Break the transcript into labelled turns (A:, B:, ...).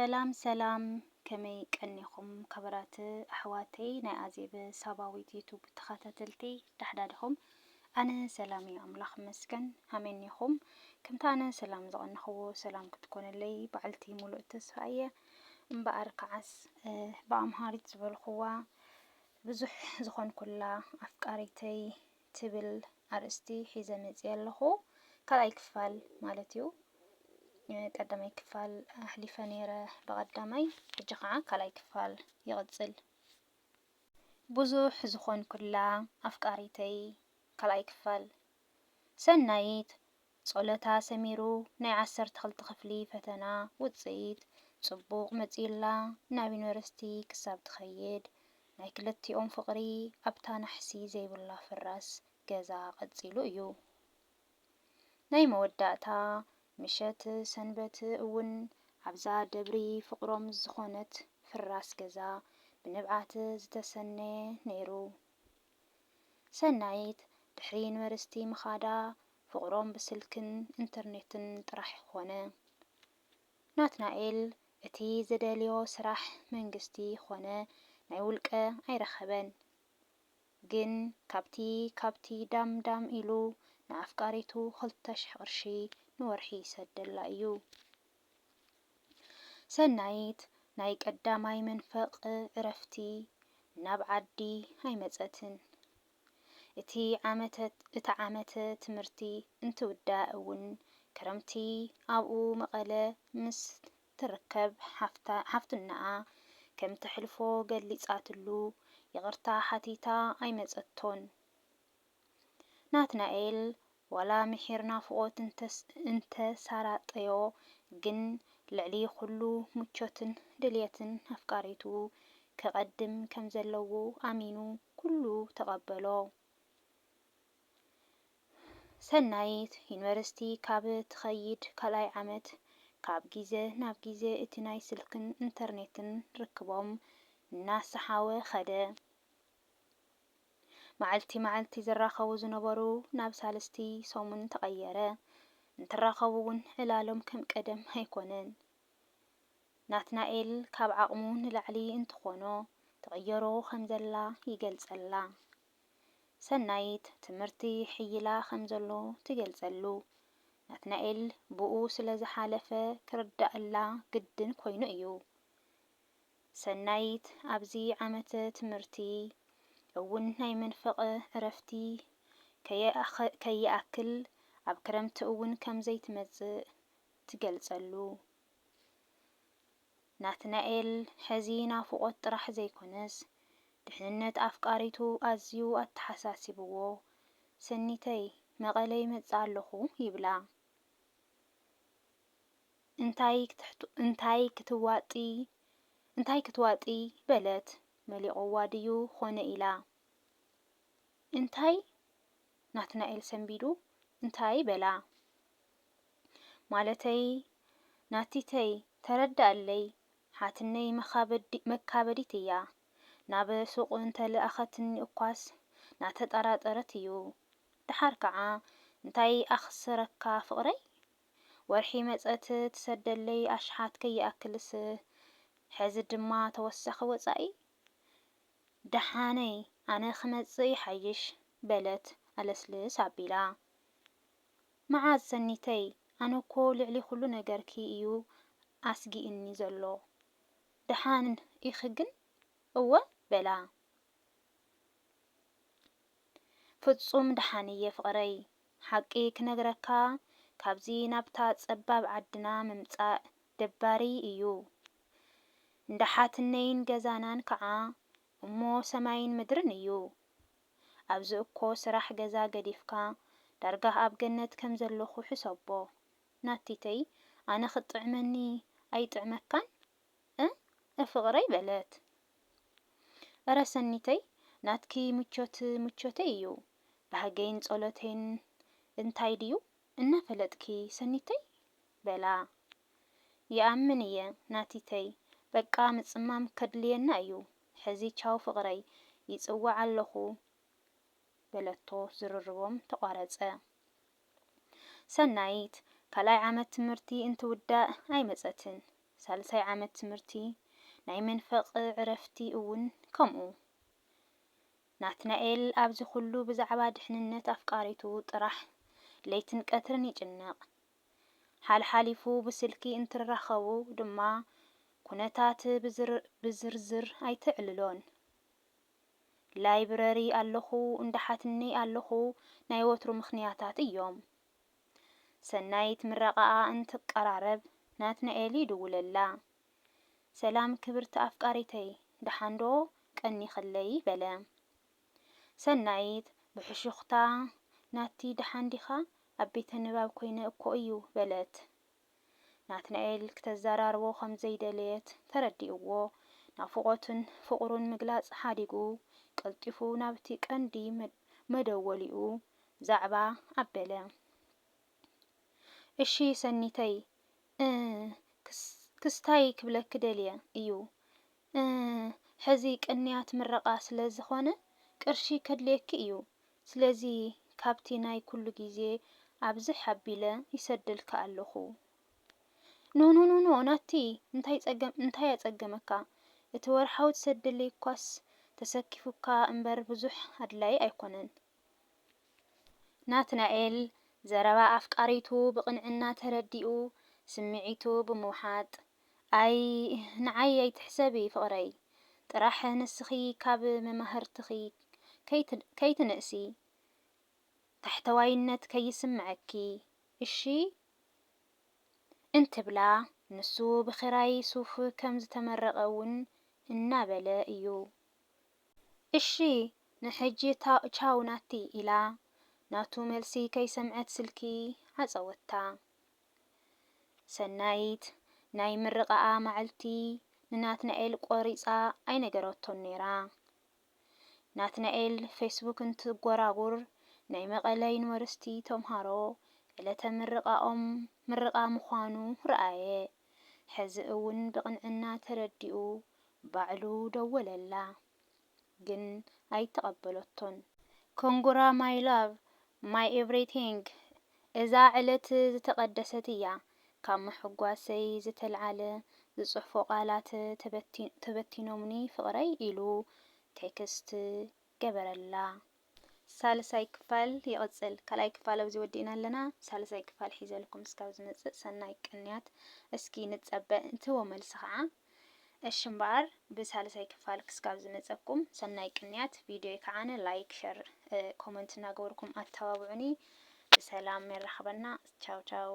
A: ሰላም ከመይ ቀኒኹም ከበራት ኣሕዋተይ ናይ ኣዜብ ሳባዊት ዩቱብ ተኸታተልቲ ዳሕዳድኹም ኣነ ሰላም እየ ኣምላኽ መስገን ሃመኒኹም ከምታ ኣነ ሰላም ዝቐንኽዎ ሰላም ክትኮነለይ በዓልቲ ሙሉእ ተስፋ እየ እምበኣር ከዓስ ብኣምሃሪት ዝበልኽዋ ብዙሕ ዝኾንኩላ ኣፍቃሪተይ ትብል ኣርእስቲ ሒዘ መፅእ ኣለኹ ካልኣይ ክፋል ማለት እዩ ቀዳማይ ክፋል ኣሕሊፈ ነይረ በቐዳማይ ሕጂ ከዓ ካልኣይ ክፋል ይቕፅል ብዙሕ ዝኾንኩላ ኣፍቃሪተይ ካልኣይ ክፋል ሰናይት ጸሎታ ሰሚሩ ናይ 12 ክፍሊ ፈተና ውፅኢት ጽቡቕ መፂላ ናብ ዩኒቨርሲቲ ክሳብ ትኸይድ ናይ ክልቲኦም ፍቕሪ ኣብታ ናሕሲ ዘይብላ ፍራስ ገዛ ቀፂሉ እዩ ናይ መወዳእታ ምሸት ሰንበት እውን ኣብዛ ደብሪ ፍቕሮም ዝኾነት ፍራስ ገዛ ብንብዓት ዝተሰነየ ነይሩ ሰናይት ድሕሪ ዩኒቨርሲቲ ምኻዳ ፍቕሮም ብስልክን ኢንተርኔትን ጥራሕ ኾነ ናትናኤል እቲ ዝደልዮ ስራሕ መንግስቲ ኾነ ናይ ውልቀ ኣይረኸበን ግን ካብቲ ዳም ኢሉ ንኣፍቃሪቱ 2,000 ቅርሺ ንወርሒ ይሰደላ እዩ ሰናይት ናይ ቀዳማይ መንፈቕ ዕረፍቲ ናብ ዓዲ ኣይመፀትን እቲ ዓመተ ትምህርቲ እንትውዳእ እውን ክረምቲ ኣብኡ መቐለ ምስ ትርከብ ሓፍትናኣ ከም ተሕልፎ ገሊፃትሉ ይቕርታ ሓቲታ ኣይመፀቶን ናትናኤል ዋላ ምሒር ናፍቖት እንተሳራጠዮ ግን ልዕሊ ኩሉ ምቾትን ድልየትን ኣፍቃሪቱ ከቐድም ከም ዘለዎ ኣሚኑ ኩሉ ተቐበሎ ሰናይት ዩኒቨርሲቲ ካብ ትኸይድ ካልኣይ ዓመት ካብ ግዜ ናብ ግዜ እቲ ናይ ስልክን ኢንተርኔትን ርክቦም እናሰሓወ ኸደ መዓልቲ ዝራኸቡ ዝነበሩ ናብ ሳልስቲ ሰሙን ተቐየረ እንትራኸቡ እውን ዕላሎም ከም ቀደም ኣይኮነን ናትናኤል ካብ ዓቕሙ ንላዕሊ እንትኾኖ ተቐየሮ ከም ዘላ ይገልጸላ ሰናይት ትምህርቲ ሕይላ ከም ዘሎ ትገልጸሉ ናትናኤል ብኡ ስለ ዝሓለፈ ክርዳእላ ግድን ኮይኑ እዩ ሰናይት ኣብዚ ዓመተ ትምህርቲ እውን ናይ መንፈቐ ዕረፍቲ ከይኣክል ኣብ ክረምቲ እውን ከም ዘይትመጽእ ትገልጸሉ ናትናኤል ሕዚ ናፍቖት ጥራሕ ዘይኮነስ ድሕንነት ኣፍቃሪቱ ኣዝዩ ኣተሓሳሲብዎ ሰኒተይ መቐለ ይመጽእ ኣለኹ ይብላ እንታይ ክትዋጢ በለት መሊቑዋ ድዩ ኾነ ኢላ እንታይ ናትናኤል ሰንቢዱ እንታይ በላ ማለተይ ናቲተይ ተረዳእለይ ሓትነይ መካበዲት እያ ናብ ሱቕ እንተለኣኸትኒ እኳስ ናተጠራጠረት እዩ ድሓር ከዓ እንታይ ኣኽስረካ ፍቕረይ ወርሒ መፀት ትሰደለይ ኣሽሓት ከይኣክልስ ሕዚ ድማ ተወሳኺ ወፃኢ ደሓነይ ኣነ ክመጽእ ይሓይሽ በለት ኣለስልስ ኣቢላ መዓዝ ሰኒተይ ኣነ እኮ ልዕሊ ኩሉ ነገርኪ እዩ ኣስጊእኒ ዘሎ ደሓን ኢኺ ግን እወ በላ ፍጹም ደሓን እየ ፍቕረይ ሓቂ ክነግረካ ካብዚ ናብታ ጸባብ ዓድና ምምጻእ ደባሪ እዩ እንዳሓትነይን ገዛናን ከዓ እሞ ሰማይን ምድርን እዩ ኣብዚ እኮ ስራሕ ገዛ ገዲፍካ ዳርጋ ኣብ ገነት ከም ዘለኹ ሕሰቦ ናቲተይ ኣነ ክትጥዕመኒ ኣይጥዕመካን ፍቕረይ በለት እረ ሰኒተይ ናትኪ ምቾተይ እዩ ባህገይን ጸሎተይን እንታይ ድዩ እናፈለጥኪ ሰኒተይ በላ ይኣምን እየ ናቲተይ በቃ ምጽማም ከድልየና እዩ ሕዚ ቻው ፍቕረይ ይጽዋዕ ኣለኹ በለቶ ዝርርቦም ተቋረጸ ሰናይት ካልኣይ ዓመት ትምህርቲ እንትውዳእ ኣይመጸትን ሳልሳይ ዓመት ትምህርቲ ናይ መንፈቅ ዕረፍቲ እውን ከምኡ ናትናኤል ኣብዚ ኩሉ ብዛዕባ ድሕንነት ኣፍቃሪቱ ጥራሕ ለይትን ቀትርን ይጭነቅ ሓልሓሊፉ ብስልኪ እንትራኸቡ ድማ ኩነታት ብዝርዝር ኣይትዕልሎን ላይብረሪ ኣለኹ እንዳሓትነይ ኣለኹ ናይ ወትሩ ምኽንያታት እዮም ሰናይት ምረቃኣ እንትቀራረብ ናትናኤል ይድውለላ ሰላም ክብርቲ ኣፍቃሪተይ ደሓንዶ ቀኒ ኸለይ በለ ሰናይት ብሕሹኽታ ናቲ ደሓንዲኻ ኣብ ቤተ ንባብ ኮይነ እኮ እዩ በለት ናትናኤል ክተዘራርቦ ከም ዘይደለየት ተረዲእዎ ናፍቆትን ፍቅሩን ምግላጽ ሓዲጉ ቀልጢፉ ናብቲ ቀንዲ መደወሊኡ ዛዕባ ኣበለ እሺ ሰኒተይ ክስታይ ክብለክ ደልየ እዩ ሕዚ ቅንያት ምረቃ ስለ ዝኾነ ቅርሺ ከድልየኪ እዩ ስለዚ ካብቲ ናይ ኩሉ ግዜ ኣብዚ ሓቢለ ይሰድልካ ኣለኹ ኖ ናቲ እንታይ ያጸገመካ እቲ ወርሓዊ ትሰድለይ ኳስ ተሰኪፉካ እምበር ብዙሕ ኣድላይ ኣይኮነን ናትናኤል ዘረባ ኣፍቃሪቱ ብቕንዕና ተረዲኡ ስምዒቱ ብምውሓጥ ኣይ ንዓይ ኣይትሕሰቢ ፍቕረይ ጥራሕ ንስኺ ካብ መማህርትኺ ከይትንእሲ ታሕተዋይነት ከይስምዐኪ እሺ እንትብላ ንሱ ብኽራይ ሱፍ ከም ዝተመረቀ እውን እናበለ እዩ እሺ ንሕጂ ቻው ናቲ ኢላ ናቱ መልሲ ከይሰምዐት ስልኪ ዓፀወታ ሰናይት ናይ ምርቃኣ ማዓልቲ ንናትናኤል ቆሪፃ ኣይነገረቶን ነይራ ናትናኤል ፌስቡክ እንትጎራጉር ናይ መቐለ ዩኒቨርሲቲ ተምሃሮ ዕለተ ምርቃ ምዃኑ ረኣየ ሕዚ እውን ብቕንዕና ተረዲኡ ባዕሉ ደወለላ ግን ኣይተቐበለቶን ኮንጉራ ማይ ላቭ ማይ ኤቭሪቲንግ እዛ ዕለት ዝተቐደሰት እያ ካብ ምሕጓሰይ ዝተልዓለ ዝጽሕፎ ቃላት ተበቲኖምኒ ፍቕረይ ኢሉ ቴክስት ገበረላ ሳልሳይ ክፋል ይቕጽል ካልኣይ ክፋል ኣብዚ ወዲእና ኣለና ሳልሳይ ክፋል ሒዘልኩም እስካብ ዝመጽእ ሰናይ ቅንያት እስኪ ንጸበእ እንትዎ መልሲ ከዓ እሺ እምበኣር ብሳልሳይ ክፋል ክስካብ ዝመጸኩም ሰናይ ቅንያት ቪድዮ ከዓነ ላይክ ሸር ኮመንት እናገበርኩም ኣተባብዑኒ ብሰላም ይረኸበና ቻው ቻው